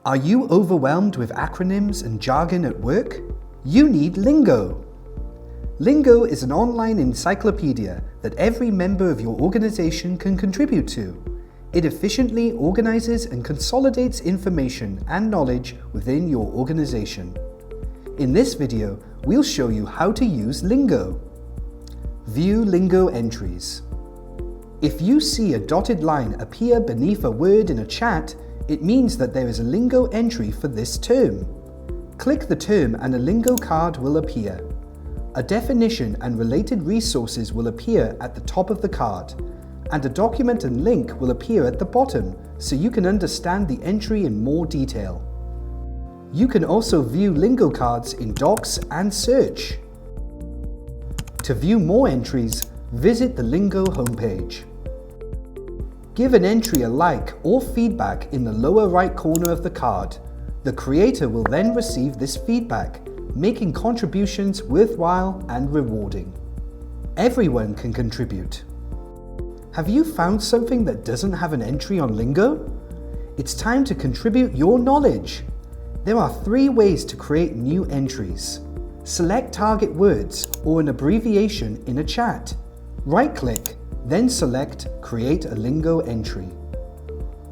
Are you overwhelmed with acronyms and jargon at work? You need Lingo. Lingo is an online encyclopedia that every member of your organization can contribute to. It efficiently organizes and consolidates information and knowledge within your organization. In this video, we'll show you how to use Lingo. View Lingo entries. If you see a dotted line appear beneath a word in a chat, it means that there is a Lingo entry for this term. Click the term and a Lingo card will appear. A definition and related resources will appear at the top of the card, and a document and link will appear at the bottom so you can understand the entry in more detail. You can also view Lingo cards in Docs and Search. To view more entries, visit the Lingo homepage. Give an entry a like or feedback in the lower right corner of the card. The creator will then receive this feedback, making contributions worthwhile and rewarding. Everyone can contribute. Have you found something that doesn't have an entry on Lingo? It's time to contribute your knowledge. There are 3 ways to create new entries. Select target words or an abbreviation in a chat. Right-click, then select Create a Lingo entry.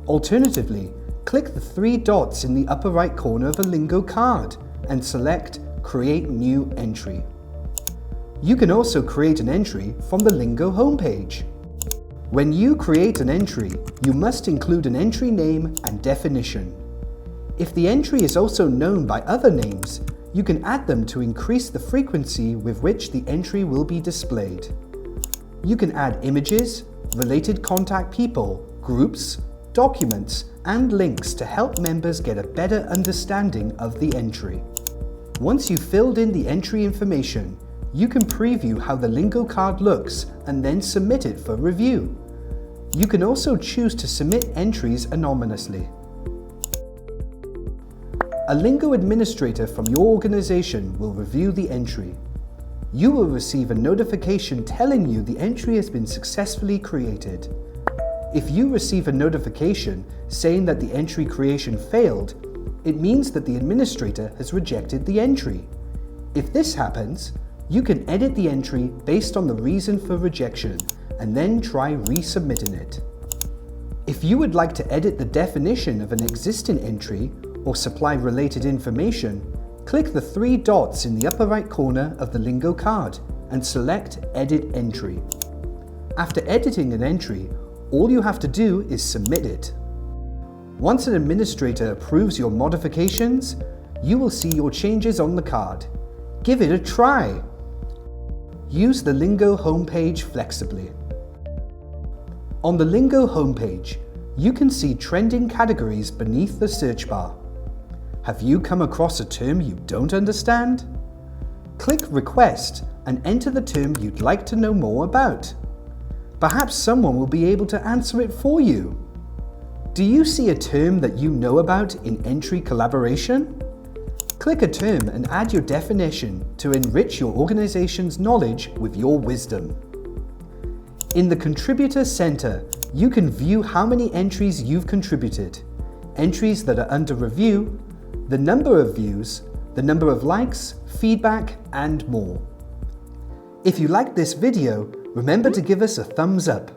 Alternatively, click the 3 dots in the upper right corner of a Lingo card and select Create New Entry. You can also create an entry from the Lingo homepage. When you create an entry, you must include an entry name and definition. If the entry is also known by other names, you can add them to increase the frequency with which the entry will be displayed. You can add images, related contact people, groups, documents, and links to help members get a better understanding of the entry. Once you've filled in the entry information, you can preview how the Lingo card looks and then submit it for review. You can also choose to submit entries anonymously. A Lingo administrator from your organization will review the entry. You will receive a notification telling you the entry has been successfully created. If you receive a notification saying that the entry creation failed, it means that the administrator has rejected the entry. If this happens, you can edit the entry based on the reason for rejection and then try resubmitting it. If you would like to edit the definition of an existing entry or supply related information, click the 3 dots in the upper right corner of the Lingo card and select Edit Entry. After editing an entry, all you have to do is submit it. Once an administrator approves your modifications, you will see your changes on the card. Give it a try. Use the Lingo homepage flexibly. On the Lingo homepage, you can see trending categories beneath the search bar. Have you come across a term you don't understand? Click Request and enter the term you'd like to know more about. Perhaps someone will be able to answer it for you. Do you see a term that you know about in entry collaboration? Click a term and add your definition to enrich your organization's knowledge with your wisdom. In the Contributor Center, you can view how many entries you've contributed, entries that are under review, the number of views, the number of likes, feedback, and more. If you liked this video, remember to give us a thumbs up.